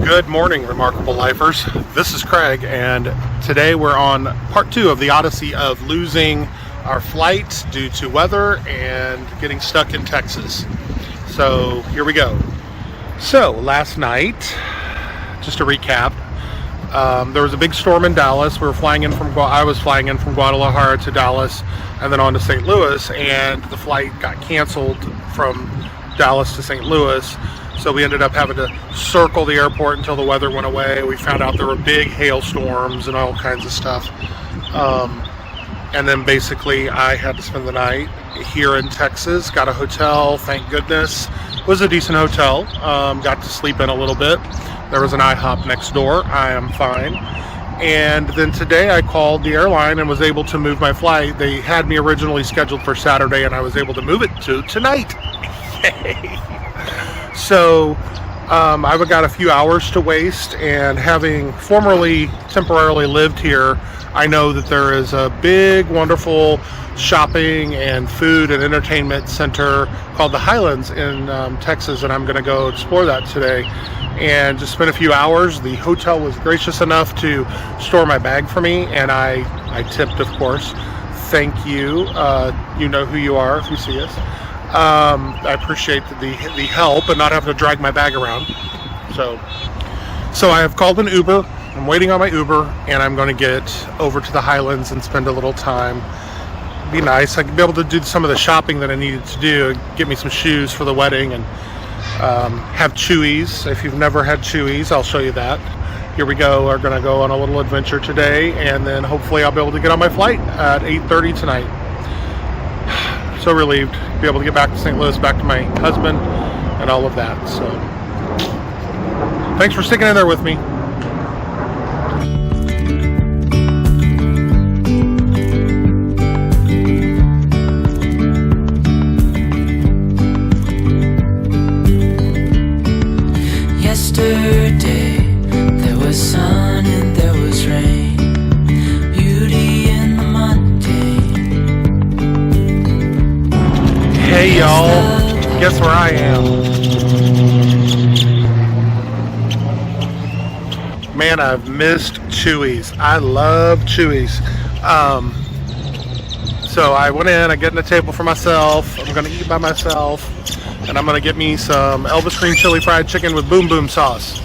Good morning, remarkable lifers. This is Craig, and today we're on part 2 of the odyssey of losing our flight due to weather and getting stuck in Texas. So here we go. So last night, just to recap, there was a big storm in Dallas. I was flying in from Guadalajara to Dallas and then on to St. Louis, and the flight got canceled from Dallas to St. Louis. So we ended up having to circle the airport until the weather went away. We found out there were big hailstorms and all kinds of stuff. And then basically I had to spend the night here in Texas. Got a hotel, thank goodness. It was a decent hotel. Got to sleep in a little bit. There was an IHOP next door. I am fine. And then today I called the airline and was able to move my flight. They had me originally scheduled for Saturday, and I was able to move it to tonight. Yay! So I've got a few hours to waste, and having formerly temporarily lived here, I know that there is a big, wonderful shopping and food and entertainment center called the Highlands in Texas, and I'm going to go explore that today and just spend a few hours. The hotel was gracious enough to store my bag for me, and I tipped, of course. Thank you. You know who you are if you see us. I appreciate the help and not having to drag my bag around. So I have called an Uber. I'm waiting on my Uber, and I'm going to get over to the Highlands and spend a little time. It'd be nice. I could be able to do some of the shopping that I needed to do, get me some shoes for the wedding, and have Chuys. If you've never had Chuys, I'll show you that. Here we go. We're going to go on a little adventure today, and then hopefully I'll be able to get on my flight at 8:30 tonight. So relieved to be able to get back to St. Louis, back to my husband and all of that. So thanks for sticking in there with me. Yesterday there was sun and there was rain, beauty in the mundane. Hey y'all, guess where I am? Man, I've missed Chuys. I love Chuys. So I went in, I get in a table for myself. I'm gonna eat by myself, and I'm gonna get me some Elvis green chili fried chicken with boom boom sauce.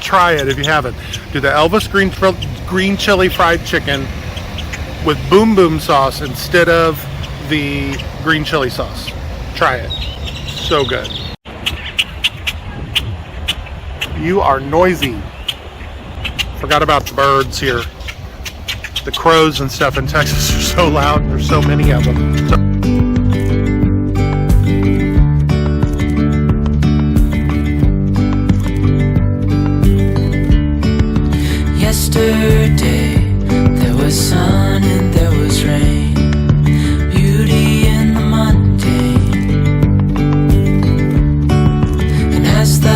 Try it if you haven't. Do the Elvis green chili fried chicken with boom boom sauce instead of the green chili sauce. Try it. So good. You are noisy. Forgot about the birds here. The crows and stuff in Texas are so loud. There's so many of them. Yesterday there was sun and there was rain, beauty in the mundane. And as the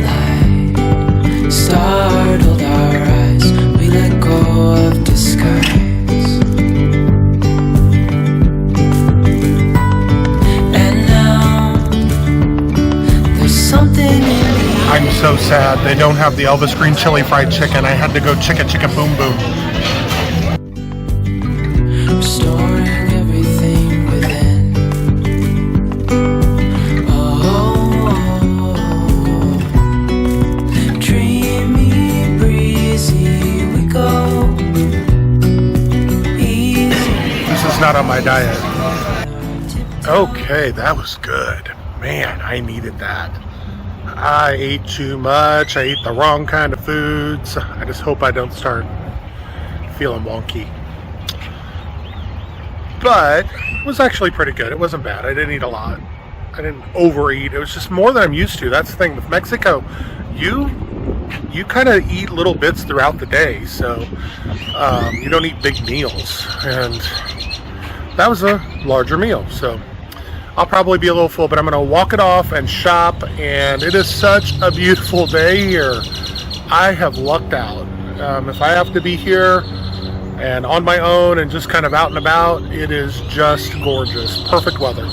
light startled our eyes, we let go of disguise. And now there's something in the I'm so sad they don't have the Elvis green chili fried chicken. I had to go chicka boom boom. restoring everything within. Oh, dreamy, breezy, we go easy. This is not on my diet. Okay, that was good. Man, I needed that. I ate too much. I ate the wrong kind of foods. I just hope I don't start feeling wonky. But it was actually pretty good. It wasn't bad. I didn't eat a lot. I didn't overeat. It was just more than I'm used to. That's the thing with Mexico. You kind of eat little bits throughout the day, so you don't eat big meals. And that was a larger meal, so I'll probably be a little full, but I'm going to walk it off and shop, and it is such a beautiful day here. I have lucked out. If I have to be here and on my own and just kind of out and about, it is just gorgeous. Perfect weather.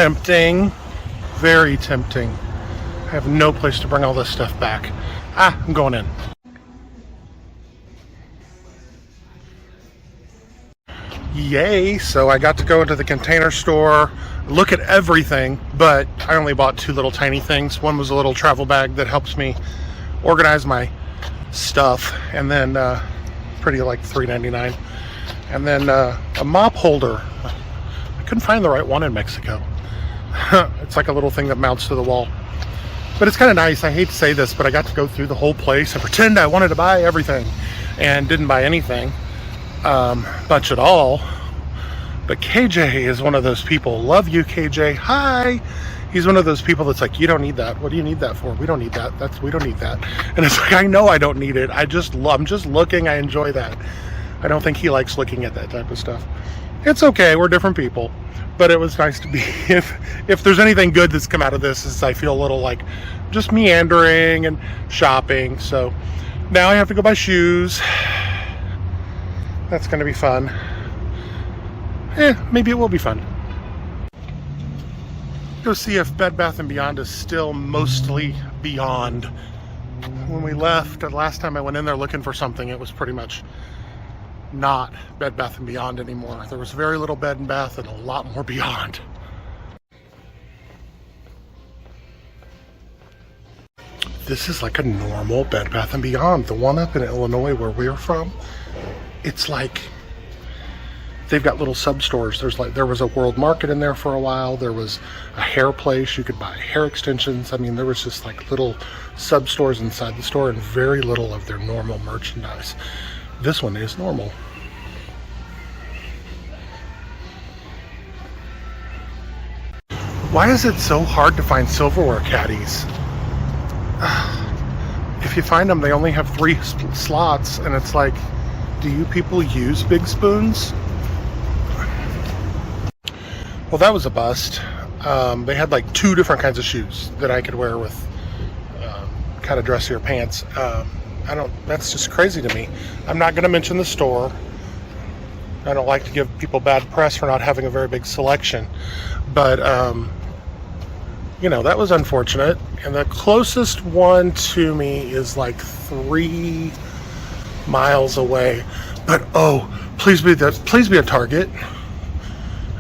tempting. Very tempting. I have no place to bring all this stuff back. I'm going in. Yay, so I got to go into the Container Store, look at everything, but I only bought 2 little tiny things. One was a little travel bag that helps me organize my stuff, and then pretty like $3.99, and then a mop holder. I couldn't find the right one in Mexico. It's like a little thing that mounts to the wall, but it's kind of nice. I hate to say this, but I got to go through the whole place and pretend I wanted to buy everything and didn't buy anything much at all. But KJ is one of those people. Love you, KJ. Hi. He's one of those people that's like, you don't need that. What do you need that for? We don't need that. We don't need that. And it's like, I know I don't need it. I'm just looking. I enjoy that. I don't think he likes looking at that type of stuff. It's okay. We're different people. But it was nice to be, if there's anything good that's come out of this, is I feel a little like just meandering and shopping. So now I have to go buy shoes. That's going to be fun. Maybe it will be fun. Go see if Bed Bath & Beyond is still mostly beyond. When we left, the last time I went in there looking for something, it was pretty much not Bed Bath & Beyond anymore. There was very little Bed & Bath and a lot more Beyond. This is like a normal Bed Bath & Beyond. The one up in Illinois where we're from, it's like they've got little sub stores. There was a World Market in there for a while. There was a hair place. You could buy hair extensions. I mean, there was just like little sub stores inside the store and very little of their normal merchandise. This one is normal. Why is it so hard to find silverware caddies? If you find them, they only have 3 slots, and it's like, do you people use big spoons? Well, that was a bust. They had like 2 different kinds of shoes that I could wear with kind of dressier pants. That's just crazy to me. I'm not going to mention the store. I don't like to give people bad press for not having a very big selection. But, you know, that was unfortunate. And the closest one to me is like 3 miles away. But, oh, please be a Target.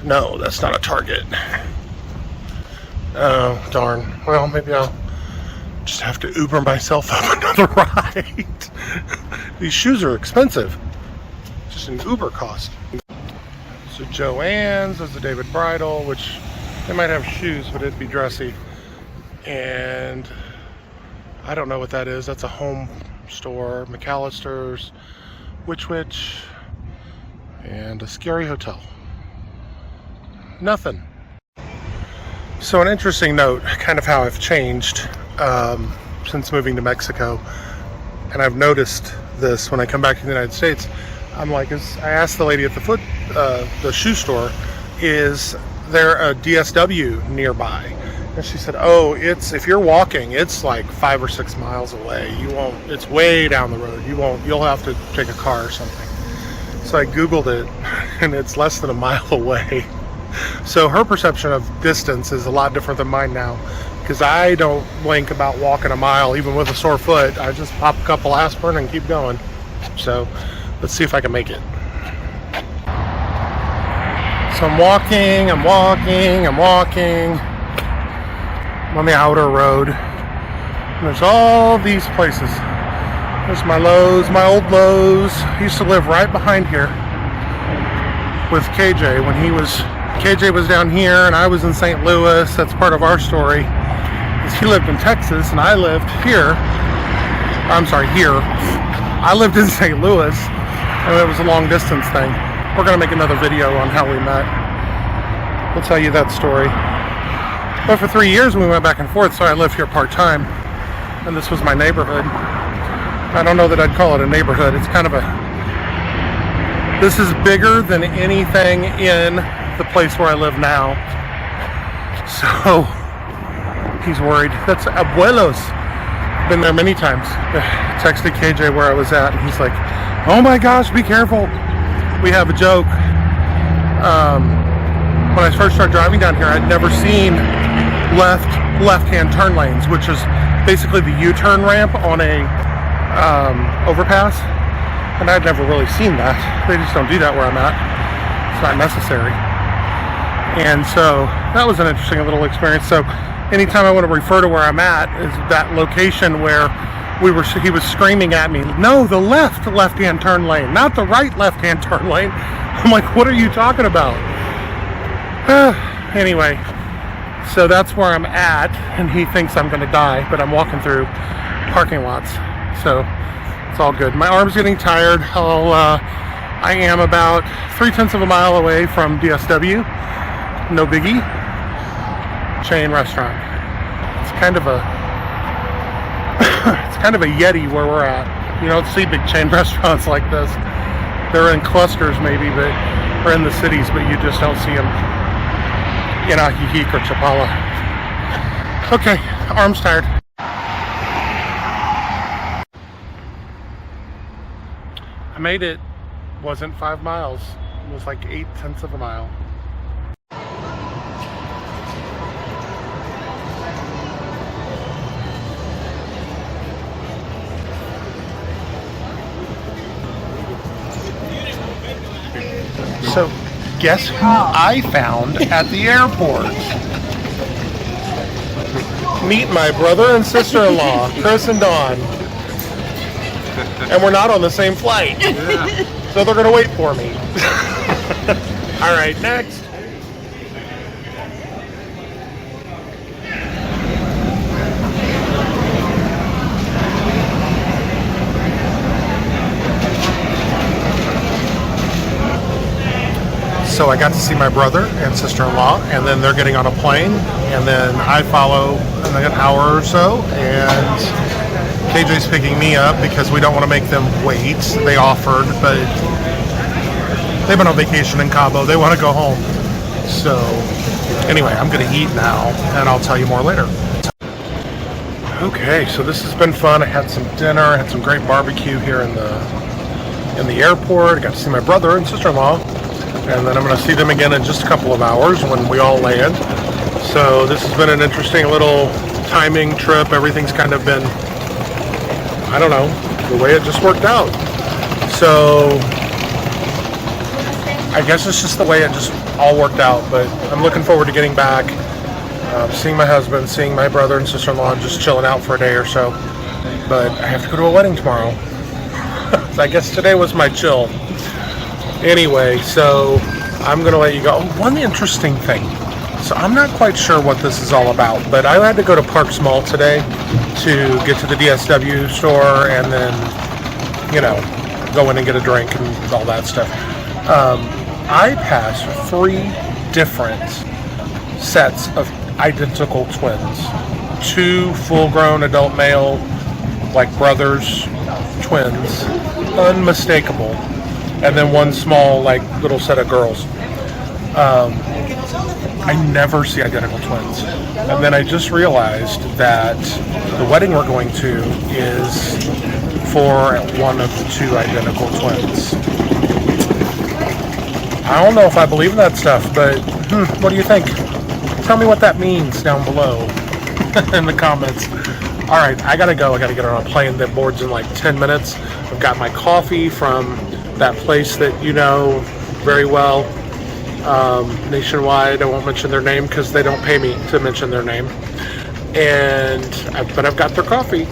No, that's not a Target. Oh, darn. Well, maybe I'll just have to Uber myself up another ride. These shoes are expensive. Just an Uber cost. So Joann's, there's the David Bridal, which they might have shoes, but it'd be dressy. And I don't know what that is. That's a home store. McAllister's, Which, and a scary hotel. Nothing. So an interesting note, kind of how I've changed since moving to Mexico, and I've noticed this when I come back to the United States. I'm like, I asked the lady at the shoe store, is there a DSW nearby? And she said, oh, if you're walking, it's like 5 or 6 miles away. It's way down the road. You'll have to take a car or something. So I Googled it, and it's less than a mile away. So her perception of distance is a lot different than mine now, because I don't blink about walking a mile, even with a sore foot. I just pop a couple aspirin and keep going. So let's see if I can make it. So I'm walking. I'm on the outer road. And there's all these places. There's my Lowe's, my old Lowe's. I used to live right behind here with KJ when KJ was down here and I was in St. Louis. That's part of our story. He lived in Texas and I lived here. Here. I lived in St. Louis, and it was a long distance thing. We're gonna make another video on how we met. We'll tell you that story. But for 3 years we went back and forth, so I lived here part-time, and this was my neighborhood. I don't know that I'd call it a neighborhood. It's kind of this is bigger than anything in the place where I live now. So he's worried. That's Abuelos. Been there many times. Texted KJ where I was at, and he's like, oh my gosh, be careful. We have a joke. when I first started driving down here, I'd never seen left-hand turn lanes, which is basically the U-turn ramp on a overpass, and I'd never really seen that. They just don't do that where I'm at. It's not necessary. And so that was an interesting little experience. So anytime I want to refer to where I'm at is that location where he was screaming at me, no, the left-hand turn lane, not the right left-hand turn lane. I'm like, what are you talking about? Anyway, so that's where I'm at, and he thinks I'm going to die, but I'm walking through parking lots, so it's all good. My arm's getting tired. I am about 3/10 of a mile away from DFW, no biggie, chain restaurant. It's kind of a yeti where we're at. You don't see big chain restaurants like this. They're in clusters maybe, or in the cities, but you just don't see them in Ajijic or Chapala. Okay, arm's tired. I made it. Wasn't 5 miles. It was like 8/10 of a mile. So, guess who I found at the airport? Meet my brother and sister-in-law, Chris and Dawn. And we're not on the same flight. Yeah. So they're gonna wait for me. All right, next. So I got to see my brother and sister-in-law, and then they're getting on a plane, and then I follow in like an hour or so, and KJ's picking me up because we don't want to make them wait. They offered, but they've been on vacation in Cabo. They want to go home. So anyway, I'm going to eat now, and I'll tell you more later. Okay, so this has been fun. I had some dinner, I had some great barbecue here in the airport. I got to see my brother and sister-in-law, and then I'm going to see them again in just a couple of hours when we all land. So this has been an interesting little timing trip. Everything's kind of been, I don't know, the way it just worked out. So I guess it's just the way it just all worked out, but I'm looking forward to getting back, seeing my husband, seeing my brother and sister-in-law, and just chilling out for a day or so. But I have to go to a wedding tomorrow. So I guess today was my chill. Anyway, so I'm going to let you go. One interesting thing. So I'm not quite sure what this is all about, but I had to go to Parks Mall today to get to the DSW store and then, you know, go in and get a drink and all that stuff. I passed 3 different sets of identical twins. 2 full-grown adult male, like brothers, twins, unmistakable. And then 1 small, like, little set of girls. I never see identical twins. And then I just realized that the wedding we're going to is for one of the 2 identical twins. I don't know if I believe in that stuff, but what do you think? Tell me what that means down below in the comments. All right, I gotta go. I gotta get on a plane that boards in like 10 minutes. I've got my coffee from that place that you know very well, Nationwide. I won't mention their name because they don't pay me to mention their name. But I've got their coffee,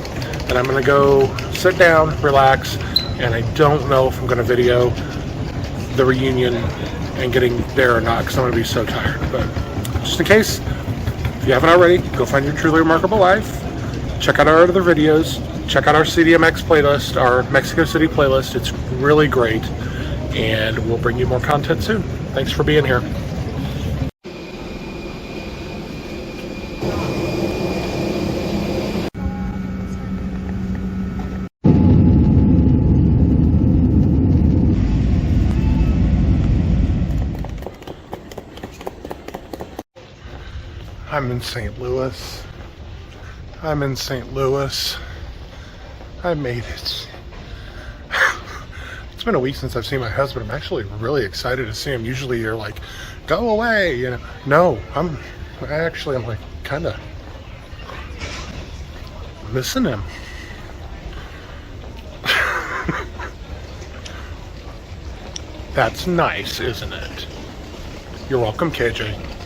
and I'm gonna go sit down, relax, and I don't know if I'm gonna video the reunion and getting there or not because I'm gonna be so tired. But just in case, if you haven't already, go find your truly remarkable life. Check out our other videos. Check out our CDMX playlist, our Mexico City playlist. It's really great, and we'll bring you more content soon. Thanks for being here. I'm in St. Louis. I'm in St. Louis. I made it. It's been a week since I've seen my husband. I'm actually really excited to see him. Usually you're like, go away, you know. No, I'm like kind of missing him. That's nice, isn't it? You're welcome, KJ.